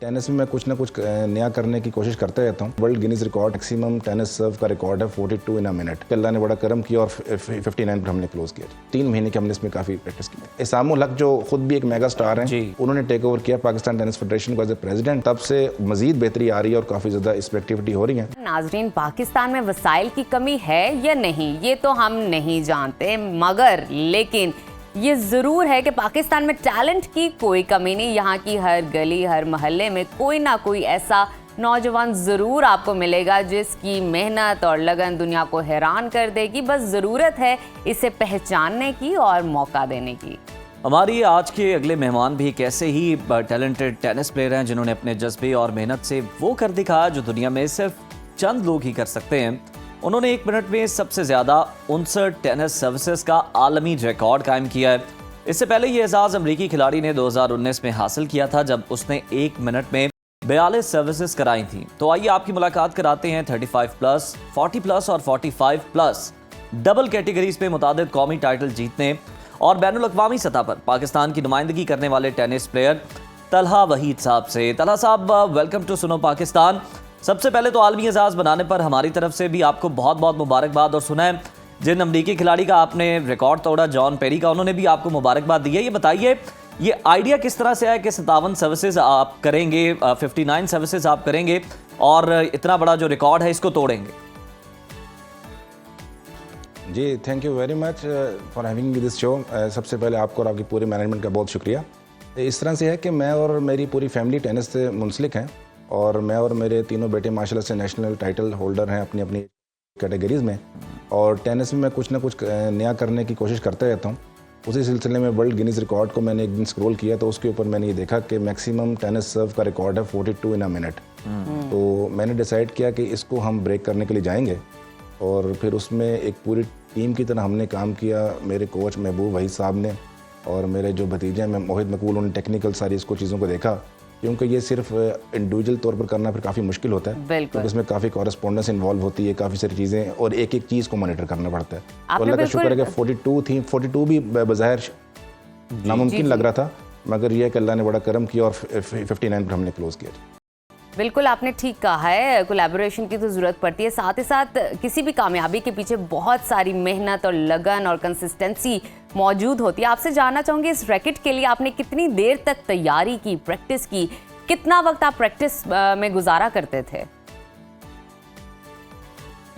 Tennis में मैं कुछ ना कुछ नया करने की कोशिश करते रहता हूँ। World Guinness record maximum tennis serve का रिकॉर्ड है 42 इन अ मिनट। अल्लाह ने बड़ा करम किया और 59 पर हमने क्लोज किया। 3 महीने के हमने इसमें काफ़ी प्रैक्टिस की। इसामुल हक जो खुद भी एक मेगा स्टार हैं, उन्होंने टेक ओवर किया पाकिस्तान टेनिस फेडरेशन को एज ए प्रेसिडेंट। तब से मजीद बेहतरी आ रही है और काफ़ी ज़्यादा इस पर एक्टिविटी हो रही है। नाजरीन, पाकिस्तान में वसाइल की कमी है या नहीं ये तो हम नहीं जानते, मगर लेकिन ये ज़रूर है कि पाकिस्तान में टैलेंट की कोई कमी नहीं। यहाँ की हर गली हर मोहल्ले में कोई ना कोई ऐसा नौजवान ज़रूर आपको मिलेगा जिसकी मेहनत और लगन दुनिया को हैरान कर देगी। बस ज़रूरत है इसे पहचानने की और मौका देने की। हमारी आज के अगले मेहमान भी एक ऐसे ही टैलेंटेड टेनिस प्लेयर हैं जिन्होंने अपने जज्बे और मेहनत से वो कर दिखाया जो दुनिया में सिर्फ चंद लोग ही कर सकते हैं। उन्होंने 1 मिनट में सबसे ज़्यादा 59 टेनिस सर्विसेज का आलमी रिकॉर्ड कायम किया है। इससे पहले ये एजाज़ अमरीकी खिलाड़ी ने 2019 में हासिल किया था जब उसने 1 मिनट में 42 सर्विसेज कराई थी। तो आइए आपकी मुलाकात कराते हैं 35+, 40+ और 45+ डबल कैटेगरीज में मुतादिद कौमी टाइटल जीतने और बैनुल अक़वामी सतह पर पाकिस्तान की नुमाइंदगी करने वाले टेनिस प्लेयर तलहा वहीद साहब से। तलहा साहब, वेलकम टू सुनो पाकिस्तान। सबसे पहले तो आलमी एजाज़ बनाने पर हमारी तरफ से भी आपको बहुत बहुत मुबारकबाद। और सुना है जिन अमरीकी खिलाड़ी का आपने रिकॉर्ड तोड़ा, जॉन पेरी का, उन्होंने भी आपको मुबारकबाद दी है। ये बताइए, ये आइडिया किस तरह से आया कि 57 सर्विसेज आप करेंगे, 59 सर्विसेज आप करेंगे और इतना बड़ा जो रिकॉर्ड है इसको तोड़ेंगे? जी, thank you very much for having me this show. सबसे पहले आपको और आपकी पूरी मैनेजमेंट का बहुत शुक्रिया। इस तरह से है कि मैं और मेरी पूरी फैमिली टेनिस से मुंसलिक हैं और मैं और मेरे तीनों बेटे माशाल्लाह से नेशनल टाइटल होल्डर हैं अपनी अपनी कैटेगरीज में। और टेनिस में मैं कुछ ना कुछ नया करने की कोशिश करते रहता हूँ। उसी सिलसिले में वर्ल्ड गिनीज रिकॉर्ड को मैंने एक दिन स्क्रॉल किया तो उसके ऊपर मैंने ये देखा कि मैक्सिमम टेनिस सर्व का रिकॉर्ड है 42 इन अ मिनट। तो मैंने डिसाइड किया कि इसको हम ब्रेक करने के लिए जाएंगे और फिर उसमें एक पूरी टीम की तरह हमने काम किया। मेरे कोच महबूब वहीद साहब ने और मेरे जो भतीजे हैं मोहित मकबूल, उन्होंने टेक्निकल सारी इसको चीज़ों को देखा, क्योंकि ये सिर्फ इंडिविजुअल तौर पर करना फिर काफ़ी मुश्किल होता है, क्योंकि इसमें काफ़ी कॉरेस्पॉन्डेंस इन्वॉल्व होती है, काफ़ी सारी चीज़ें और एक एक चीज़ को मॉनिटर करना पड़ता है। तो अल्लाह का शुक्र है कि 42 थी। 42 भी बज़ाहिर नामुमकिन लग रहा था, मगर यह कि अल्लाह ने बड़ा करम किया और 59 पर हमने क्लोज किया। बिल्कुल, आपने ठीक कहा है, कोलैबोरेशन की तो ज़रूरत पड़ती है। साथ ही साथ किसी भी कामयाबी के पीछे बहुत सारी मेहनत और लगन और कंसिस्टेंसी मौजूद होती है। आपसे जानना चाहूँगी, इस रैकेट के लिए आपने कितनी देर तक तैयारी की, प्रैक्टिस की, कितना वक्त आप प्रैक्टिस में गुजारा करते थे?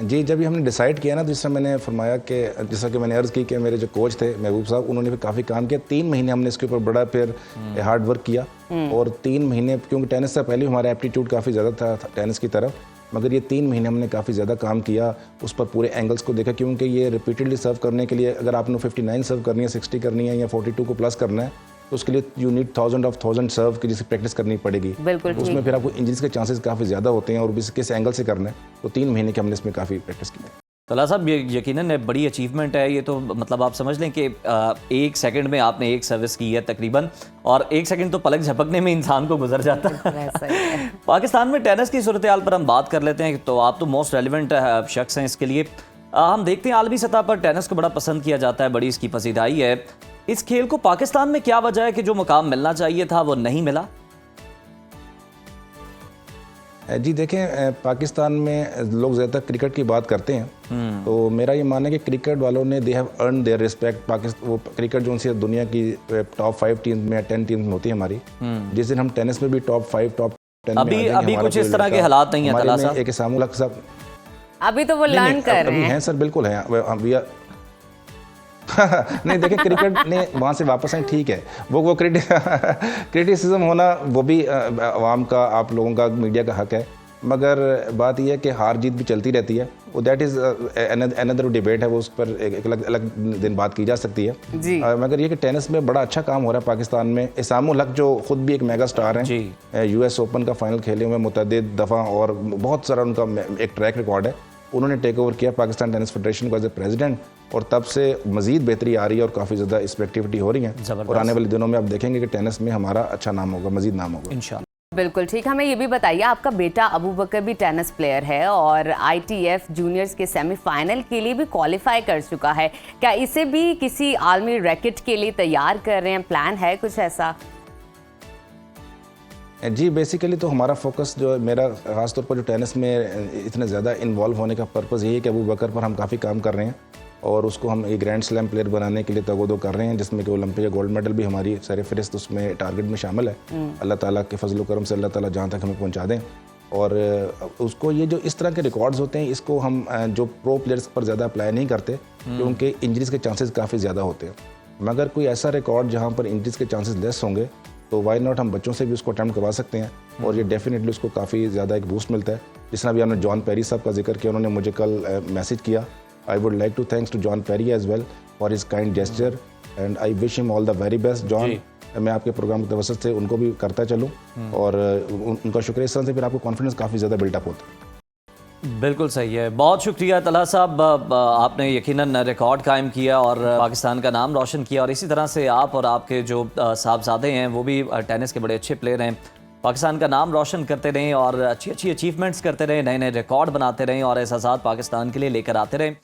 जी, जब ये हमने डिसाइड किया ना, तो जिससे मैंने फरमाया कि जैसा कि मैंने अर्ज़ की कि मेरे जो कोच थे महबूब साहब, उन्होंने भी काफ़ी काम किया। 3 महीने हमने इसके ऊपर बड़ा फिर हार्ड वर्क किया और 3 महीने, क्योंकि टेनिस से पहले हमारा एप्टीट्यूड काफ़ी ज़्यादा था टेनिस की तरफ, मगर ये 3 महीने हमने काफ़ी ज़्यादा काम किया, उस पर पूरे एंगल्स को देखा, क्योंकि ये रिपीटेडली सर्व करने के लिए अगर आपने 59 सर्व करनी है, 60 करनी है या 42 को प्लस करना है, तो उसके लिए यू नीड 1000 सर्व की जिसकी प्रैक्टिस करनी पड़ेगी। उसमें फिर आपको इंजरीज के चांसेस काफ़ी ज़्यादा होते हैं और किस एंगल से करना है, तो 3 महीने के हमने इसमें काफ़ी प्रैक्टिस की। तलहा साहब, ये यकीनन बड़ी अचीवमेंट है। ये तो मतलब आप समझ लें कि 1 सेकंड में आपने 1 सर्विस की है तकरीबन, और 1 सेकंड तो पलक झपकने में इंसान को गुजर जाता है। पाकिस्तान में टेनिस की सूरत हाल पर हम बात कर लेते हैं, तो आप तो मोस्ट रेलिवेंट शख्स हैं इसके लिए। हम देखते हैं आलमी सतह पर टेनिस को बड़ा पसंद किया जाता है, बड़ी इसकी पसीदाई है। इस खेल को पाकिस्तान में क्या वजह है कि जो मुकाम मिलना चाहिए था वो नहीं मिला? जी देखें, पाकिस्तान में लोग ज़्यादा क्रिकेट की बात करते हैं, तो मेरा ये मानना है कि क्रिकेट वालों ने they have earn there respect. Pakistan वो क्रिकेट जो उनसे दुनिया की टॉप 5 टीम में 10 टीम में होती है हमारी, जिस दिन हम टेनिस में भी टॉप 5 टॉप 10 अभी कुछ इस तरह के हालात नहीं है तलहा साहब। एक इसामुल हक साहब अभी तो वो लर्न कर रहे हैं। सर बिल्कुल हैं, नहीं देखिए, क्रिकेट ने वहाँ से वापस आए, ठीक है, वो क्रिटिसिज्म होना वो भी आवाम का, आप लोगों का, मीडिया का हक है, मगर बात यह है कि हार जीत भी चलती रहती है। वो दैट इज़ अनदर डिबेट है, वो उस पर एक अलग दिन बात की जा सकती है। मगर ये कि टेनिस में बड़ा अच्छा काम हो रहा है पाकिस्तान में। इसामुल हक जो खुद भी एक मेगा स्टार हैं, US ओपन का फाइनल खेले हुए मुतअद्दिद दफ़ा और बहुत सारा उनका एक ट्रैक रिकॉर्ड है। उन्होंने टेक ओवर किया पाकिस्तान टेनिस फेडरेशन को एज ए प्रेसिडेंट और तब से मजीद बेहतरी आ रही है और काफ़ी ज़्यादा इस पर एक्टिविटी हो रही है और आने वाले दिनों में आप देखेंगे कि टेनिस में हमारा अच्छा नाम होगा, मजीद नाम होगा इंशाल्लाह। बिल्कुल ठीक। हमें ये भी बताइए, आपका बेटा अबू बकर भी टेनिस प्लेयर है और ITF जूनियर्स के सेमीफाइनल के लिए भी क्वालिफाई कर चुका है। क्या इसे भी किसी आलमी रैकेट के लिए तैयार कर रहे हैं? प्लान है कुछ ऐसा? जी बेसिकली तो हमारा फोकस जो है, मेरा ख़ास तौर पर जो टेनिस में इतने ज़्यादा इन्वॉल्व होने का पर्पज़ यही है कि अबू बकर पर हम काफ़ी काम कर रहे हैं और उसको हम एक ग्रैंड स्लैम प्लेयर बनाने के लिए तगोदो कर रहे हैं, जिसमें कि ओलंपिक गोल्ड मेडल भी हमारी सरफहरिस्त उसमें टारगेट में शामिल है। अल्लाह ताला के फजल करम से अल्लाह ताला जहाँ तक हमें पहुँचा दें। और उसको ये जो इस तरह के रिकॉर्ड्स होते हैं, इसको हम जो प्रो प्लेयर्स पर ज़्यादा अप्लाई नहीं करते क्योंकि इंजरीज़ के चांसेस काफ़ी ज़्यादा होते हैं। मगर कोई ऐसा रिकॉर्ड जहाँ पर इंजरीज़ के चांसेस लेस होंगे तो वाई नॉट हम बच्चों से भी उसको अटैम्प्ट करवा सकते हैं और ये डेफिनेटली उसको काफ़ी ज़्यादा एक बूस्ट मिलता है। जिस तरह अभी हमने जॉन पेरी साहब का जिक्र किया, उन्होंने मुझे कल मैसेज किया। I would like to thanks to John Perry as well for his kind gesture and I wish him all the very best. John, मैं आपके प्रोग्राम की तवसत से उनको भी करता चलूँ और उनका शुक्रिया। इस तरह से फिर आपको कॉन्फिडेंस काफ़ी ज़्यादा बिल्टअप होता है। बिल्कुल सही है, बहुत शुक्रिया तलहा साहब, आपने यकीनन रिकॉर्ड कायम किया और पाकिस्तान का नाम रोशन किया और इसी तरह से आप और आपके जो साहबजादे हैं वो भी टेनिस के बड़े अच्छे प्लेयर हैं। पाकिस्तान का नाम रोशन करते रहें और अच्छी अच्छी अचीवमेंट्स करते रहें, नए नए रिकॉर्ड बनाते रहें और एहसासात पाकिस्तान के लिए लेकर आते रहें।